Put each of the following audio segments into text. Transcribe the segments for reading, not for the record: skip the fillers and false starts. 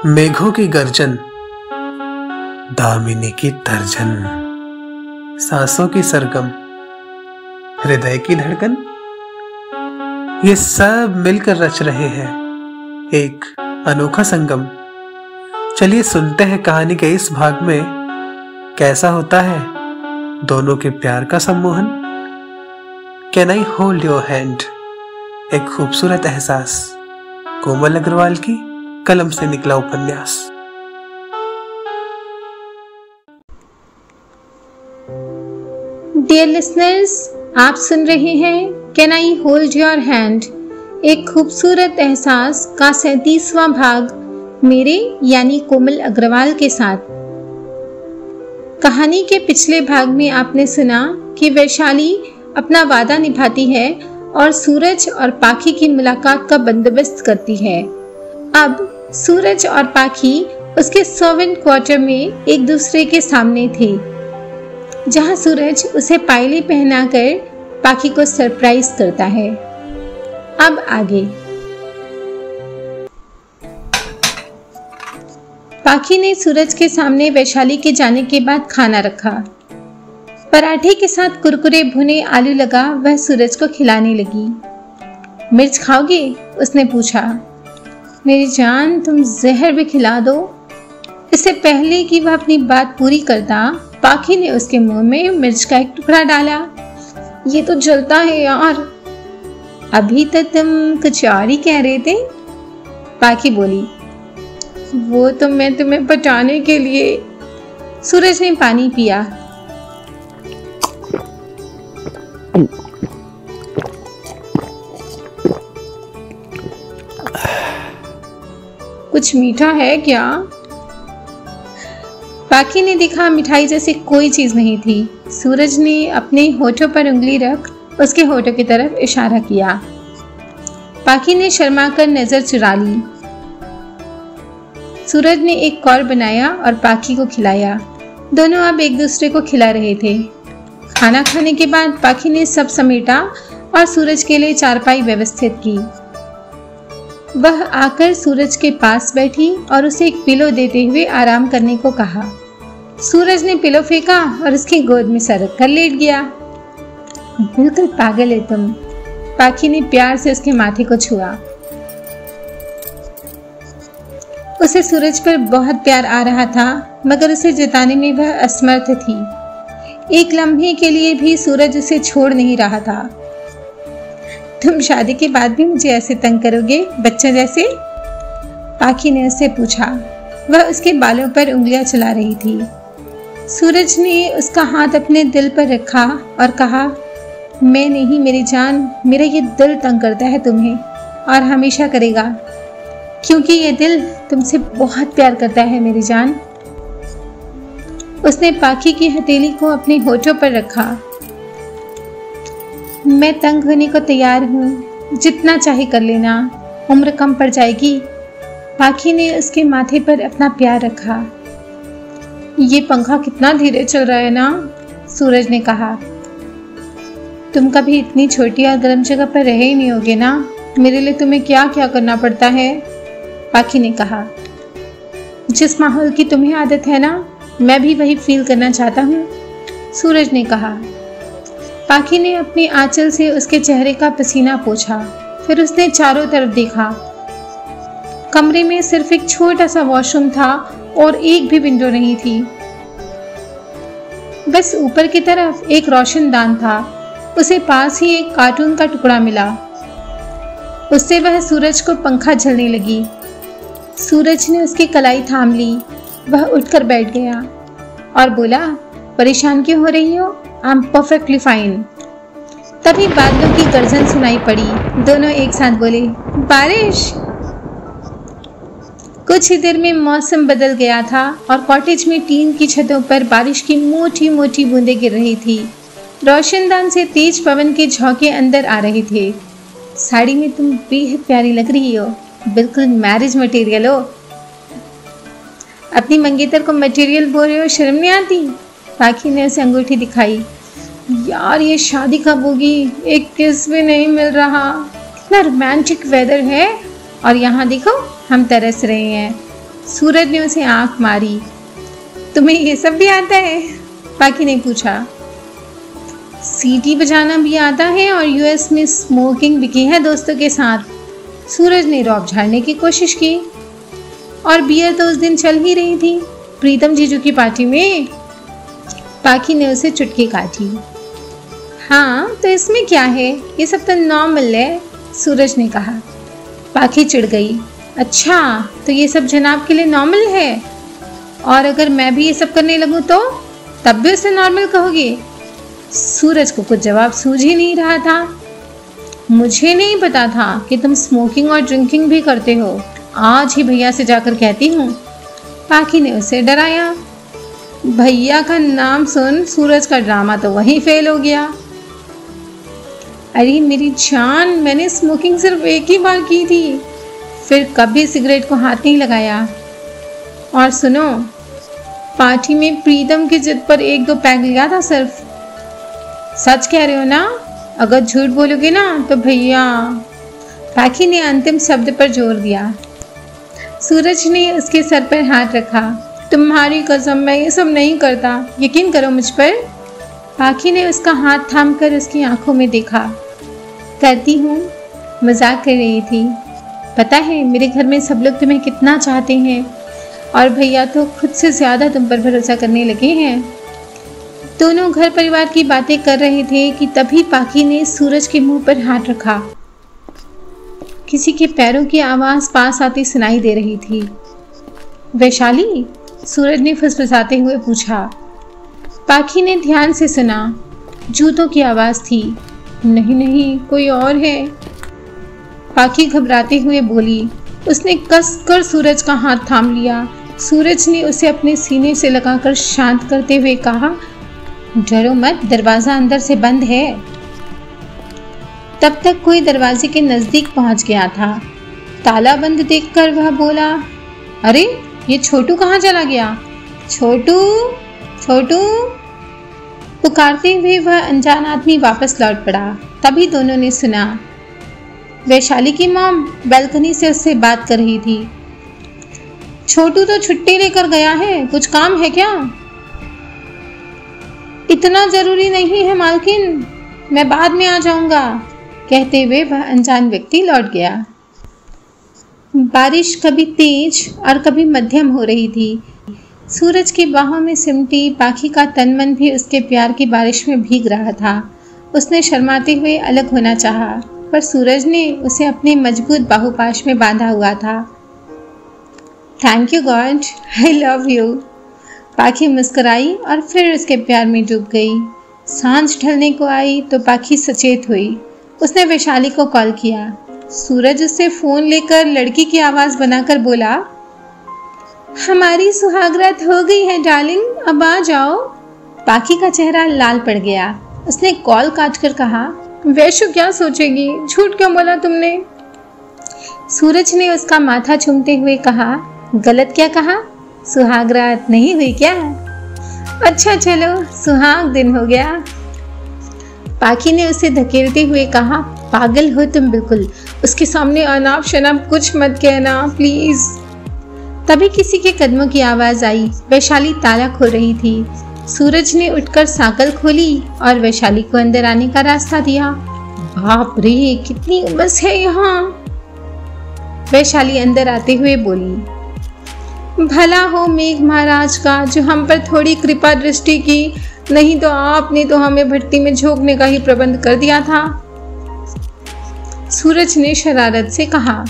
मेघों की गर्जन, दामिनी की तर्जन, सांसों की सरगम, हृदय की धड़कन, ये सब मिलकर रच रहे हैं एक अनोखा संगम। चलिए सुनते हैं कहानी के इस भाग में कैसा होता है दोनों के प्यार का सम्मोहन। Can I hold your hand, एक खूबसूरत एहसास, कोमल अग्रवाल की कलम से निकला उपन्यास। डियर लिसनर्स, आप सुन रहे हैं can I hold your hand, एक खूबसूरत एहसास का 37वां भाग मेरे यानी कोमल अग्रवाल के साथ। कहानी के पिछले भाग में आपने सुना कि वैशाली अपना वादा निभाती है और सूरज और पाखी की मुलाकात का बंदोबस्त करती है। अब सूरज और पाखी उसके सर्वेंट क्वार्टर में एक दूसरे के सामने थे, जहां सूरज उसे पायली पहनाकर पाखी को सरप्राइज करता है। अब आगे। पाखी ने सूरज के सामने वैशाली के जाने के बाद खाना रखा। पराठे के साथ कुरकुरे भुने आलू लगा वह सूरज को खिलाने लगी। मिर्च खाओगे? उसने पूछा। मेरी जान, तुम जहर भी खिला दो। इससे पहले कि वह अपनी बात पूरी करता, पाखी ने उसके मुंह में मिर्च का एक टुकड़ा डाला। ये तो जलता है यार। अभी तक तुम कुछ और ही कह रहे थे, पाखी बोली। वो तो मैं तुम्हें पटाने के लिए। सूरज ने पानी पिया। कुछ मीठा है क्या? पाखी ने देखा मिठाई जैसी कोई चीज नहीं थी। सूरज ने अपने होठों पर उंगली रख उसके होठों की तरफ इशारा किया। पाखी ने शर्माकर नजर चुरा ली। सूरज ने एक कौर बनाया और पाखी को खिलाया। दोनों अब एक दूसरे को खिला रहे थे। खाना खाने के बाद पाखी ने सब समेटा और सूरज के लिए चारपाई व्यवस्थित की। वह आकर सूरज के पास बैठी और उसे एक पिलो देते हुए आराम करने को कहा। सूरज ने पिलो फेंका और उसकी गोद में सरक कर लेट गया। बिल्कुल पागल है तुम, पाखी ने प्यार से उसके माथे को छुआ। उसे सूरज पर बहुत प्यार आ रहा था, मगर उसे जताने में वह असमर्थ थी। एक लम्हे के लिए भी सूरज उसे छोड़ नहीं रहा था। तुम शादी के बाद भी मुझे ऐसे तंग करोगे, बच्चे जैसे? पाखी ने उससे पूछा। वह उसके बालों पर उंगलियां चला रही थी। सूरज ने उसका हाथ अपने दिल पर रखा और कहा, मैं नहीं मेरी जान, मेरा ये दिल तंग करता है तुम्हें और हमेशा करेगा, क्योंकि ये दिल तुमसे बहुत प्यार करता है मेरी जान। उसने पाखी की हथेली को अपने होठों पर रखा। मैं तंग होने को तैयार हूँ, जितना चाहे कर लेना, उम्र कम पड़ जाएगी। पाखी ने उसके माथे पर अपना प्यार रखा। ये पंखा कितना धीरे चल रहा है ना, सूरज ने कहा। तुम कभी इतनी छोटी और गर्म जगह पर रहे ही नहीं होगे ना, मेरे लिए तुम्हें क्या क्या करना पड़ता है, पाखी ने कहा। जिस माहौल की तुम्हें आदत है ना, मैं भी वही फील करना चाहता हूँ, सूरज ने कहा। पाखी ने अपने आंचल से उसके चेहरे का पसीना पोंछा। फिर उसने चारों तरफ देखा। कमरे में सिर्फ एक छोटा सा वॉशरूम था और एक भी विंडो नहीं थी। बस ऊपर की तरफ एक रोशनदान था। उसे पास ही एक कार्टून का टुकड़ा मिला। उससे वह सूरज को पंखा झलने लगी। सूरज ने उसकी कलाई थाम ली। वह उठकर बैठ गया और बोला, परेशान क्यों हो रही हो? I am perfectly fine. तभी बादलों की गर्जन सुनाई पड़ी। दोनों एक साथ बोले, बारिश। कुछ ही देर में मौसम बदल गया था और कॉटेज में टीन की छतों पर बारिश की मोटी मोटी बूंदें गिर रही थी। रोशनदान से तेज पवन के झोंके अंदर आ रहे थे। साड़ी में तुम बेहद प्यारी लग रही हो, बिल्कुल मैरिज मटेरियल हो। अपनी मंगेतर को मटेरियल बोल रहे हो, शर्म नहीं आती? पाखी ने उसे अंगूठी दिखाई। यार ये शादी कब होगी, एक किस भी नहीं मिल रहा। कितना रोमांटिक वेदर है और यहाँ देखो हम तरस रहे हैं। सूरज ने उसे आंख मारी। तुम्हें ये सब भी आता है? पाखी ने पूछा। सीटी बजाना भी आता है और यूएस में स्मोकिंग भी की है दोस्तों के साथ। सूरज ने रौब झाड़ने की कोशिश की। और बियर तो उस दिन चल ही रही थी, प्रीतम जीजू की पार्टी में। पाखी ने उसे चुटकी काटी। हाँ तो इसमें क्या है, ये सब तो नॉर्मल है, सूरज ने कहा। पाखी चिढ़ गई। अच्छा तो ये सब जनाब के लिए नॉर्मल है, और अगर मैं भी ये सब करने लगूं तो तब भी उसे नॉर्मल कहोगे? सूरज को कुछ जवाब सूझ ही नहीं रहा था। मुझे नहीं पता था कि तुम स्मोकिंग और ड्रिंकिंग भी करते हो, आज ही भैया से जाकर कहती हूँ, पाखी ने उसे डराया। भैया का नाम सुन सूरज का ड्रामा तो वहीं फेल हो गया। अरे मेरी जान, मैंने स्मोकिंग सिर्फ एक ही बार की थी, फिर कभी सिगरेट को हाथ नहीं लगाया। और सुनो, पार्टी में प्रीतम की जिद पर 1-2 पैग लिया था सिर्फ। सच कह रहे हो ना? अगर झूठ बोलोगे ना तो भैया। पाखी ने अंतिम शब्द पर जोर दिया। सूरज ने उसके सर पर हाथ रखा। तुम्हारी कसम, मैं ये सब नहीं करता, यकीन करो मुझ पर। पाखी ने उसका हाथ थामकर उसकी आंखों में देखा। करती हूँ, मजाक कर रही थी। पता है मेरे घर में सब लोग तुम्हें कितना चाहते हैं, और भैया तो खुद से ज़्यादा तुम पर भरोसा करने लगे हैं। दोनों घर परिवार की बातें कर रहे थे कि तभी पाखी ने सूरज के मुंह पर हाथ रखा। किसी के पैरों की आवाज़ पास आती सुनाई दे रही थी। वैशाली? सूरज ने फुसफुसाते हुए पूछा। पाखी ने ध्यान से सुना। जूतों की आवाज़ थी। नहीं नहीं, कोई और है। पाखी घबराते हुए बोली। उसने कसकर सूरज का हाथ थाम लिया। सूरज ने उसे अपने सीने से लगाकर शांत करते हुए कहा, डरो मत, दरवाजा अंदर से बंद है। तब तक कोई दरवाजे के नजदीक पहुंच गया था। ताला बंद देखकर वह बोला, अरे ये छोटू कहाँ चला गया? छोटू, छोटू पुकारते हुए वह अनजान आदमी वापस लौट पड़ा। तभी दोनों ने सुना, वैशाली की मॉम बालकनी से उससे बात कर रही थी। छोटू तो छुट्टी लेकर गया है, कुछ काम है क्या? इतना जरूरी नहीं है मालकिन, मैं बाद में आ जाऊंगा, कहते हुए वह अनजान व्यक्ति लौट गया। बारिश कभी तेज और कभी मध्यम हो रही थी। सूरज की बाहों में सिमटी पाखी का तन मन भी उसके प्यार की बारिश में भीग रहा था। उसने शर्माते हुए अलग होना चाहा, पर सूरज ने उसे अपने मजबूत बाहुपाश में बांधा हुआ था। Thank you God, I love you. पाखी मुस्कुराई और फिर उसके प्यार में डूब गई। सांझ ढलने को आई तो पाखी सचेत हुई। उसने वैशाली को कॉल किया। सूरज उससे फोन लेकर लड़की की आवाज बनाकर बोला, हमारी सुहागरात हो गई है डार्लिंग, अब आ जाओ। पाखी का चेहरा लाल पड़ गया। उसने कॉल काट कर कहा, वैशु क्या सोचेगी, झूठ क्यों बोला तुमने? सूरज ने उसका माथा चूमते हुए कहा, गलत क्या कहा? सुहागरात नहीं हुई क्या? अच्छा चलो, सुहाग दिन हो गया। पाखी ने उसे धकेलते हुए कहा, पागल हो तुम बिल्कुल, उसके सामने अनाप शनाप कुछ मत कहना प्लीज। तभी किसी के कदमों की आवाज आई। वैशाली ताला खोल रही थी। सूरज ने उठकर साकल खोली और वैशाली को अंदर आने का रास्ता दिया। बाप रे, कितनी उमस है यहाँ। वैशाली अंदर आते हुए बोली, भला हो मेघ महाराज का जो हम पर थोड़ी कृपा दृष्टि की, नहीं तो आपने तो हमें भट्टी में झोंकने का ही प्रबंध कर दिया था। सूरज ने शरारत से कहा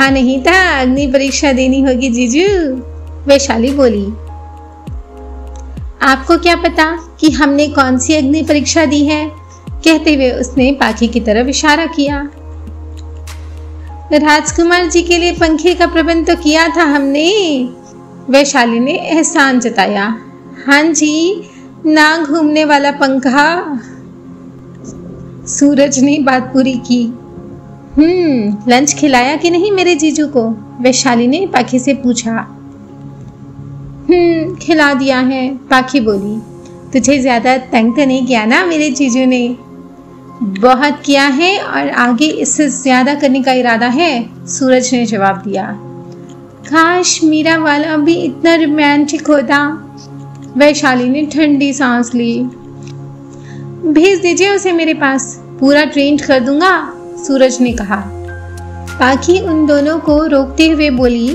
नहीं था अग्नि परीक्षा देनी होगी जीजू? वैशाली बोली, आपको क्या पता कि हमने कौन सी अग्नि परीक्षा दी है? कहते हुए उसने पाखी की तरफ इशारा किया। राजकुमार जी के लिए पंखे का प्रबंध तो किया था हमने। वैशाली ने एहसान जताया। हाँ जी, ना घूमने वाला पंखा। सूरज ने बात पूरी की। लंच खिलाया कि नहीं मेरे जीजू को? वैशाली ने पाखी से पूछा। खिला दिया है, पाखी बोली। तुझे ज्यादा तंग तो नहीं किया ना मेरे जीजू ने? बहुत किया है और आगे इससे ज्यादा करने का इरादा है, सूरज ने जवाब दिया। काश मीरा वाला भी इतना रोमांटिक होता। वैशाली ने ठंडी सांस ली। भेज दीजिए उसे मेरे पास, पूरा ट्रेंड कर दूंगा, सूरज ने कहा। पाखी उन दोनों को रोकते हुए बोली,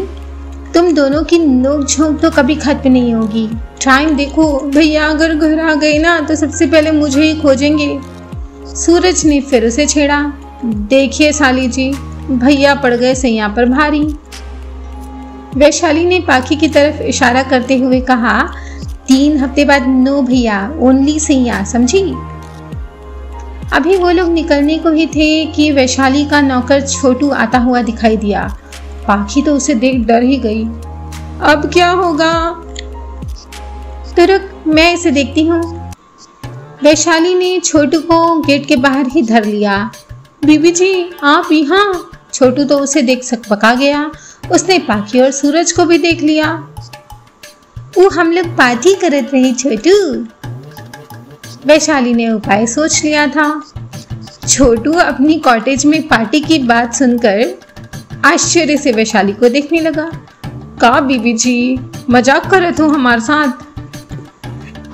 तुम दोनों की नोक-झोंक तो कभी खत्म नहीं होगी। टाइम देखो, भैया अगर घर आ गए ना तो सबसे पहले मुझे ही खोजेंगे। सूरज ने फिर उसे छेड़ा। देखिए साली जी, भैया पड़ गए सैया पर भारी। वैशाली ने पाखी की तरफ इशारा करते हुए कहा, 3 हफ्ते बाद नो भैया, ओनली सैया, समझी? अभी वो लोग निकलने को ही थे कि वैशाली का नौकर छोटू आता हुआ दिखाई दिया। पाखी तो उसे देख डर ही गई। अब क्या होगा? तो रुक, मैं इसे देखती हूँ। वैशाली ने छोटू को गेट के बाहर ही धर लिया। बीबी जी आप यहाँ? छोटू तो उसे देख सकपका गया। उसने पाखी और सूरज को भी देख लिया। वो हम लोग पार्टी करत रही छोटू। वैशाली ने उपाय सोच लिया था। छोटू अपनी कॉटेज में पार्टी की बात सुनकर आश्चर्य से वैशाली को देखने लगा। का बीबी जी मजाक करत हो हमारे साथ?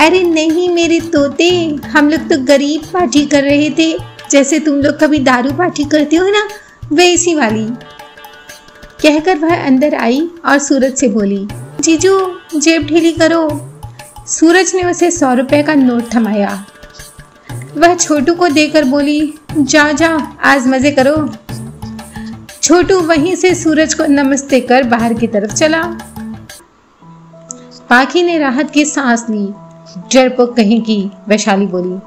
अरे नहीं मेरे तोते, हम लोग तो गरीब पार्टी कर रहे थे, जैसे तुम लोग कभी दारू पार्टी करते हो ना, वैसी वाली। कहकर वह अंदर आई और सूरज से बोली, जीजू जेब ढीली करो। सूरज ने उसे 100 रुपए का नोट थमाया। वह छोटू को देकर बोली, जा जा आज मजे करो। छोटू वहीं से सूरज को नमस्ते कर बाहर की तरफ चला। पाखी ने राहत की सांस ली। डरपोक कहीं की, वैशाली बोली।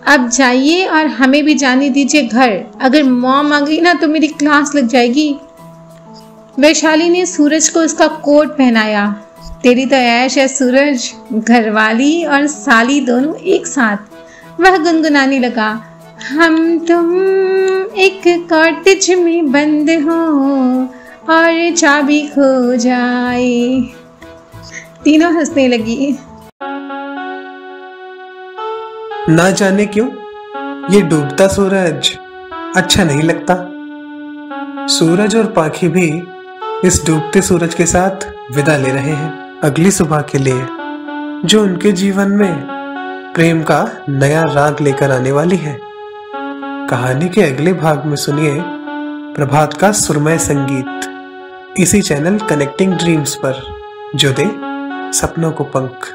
अब जाइए और हमें भी जाने दीजिए घर, अगर मॉम आ गई ना तो मेरी क्लास लग जाएगी। वैशाली ने सूरज को उसका कोट पहनाया। तेरी तो ऐश है सूरज, घरवाली और साली दोनों एक साथ। वह गुनगुनाने लगा, हम तुम एक कॉटेज में बंद हो और चाबी खो जाए। तीनों हंसने लगी। ना जाने क्यों ये डूबता सूरज अच्छा नहीं लगता। सूरज और पाखी भी इस डूबते सूरज के साथ विदा ले रहे हैं अगली सुबह के लिए, जो उनके जीवन में प्रेम का नया राग लेकर आने वाली है। कहानी के अगले भाग में सुनिए प्रभात का सुरमय संगीत, इसी चैनल कनेक्टिंग ड्रीम्स पर, जो दे सपनों को पंख।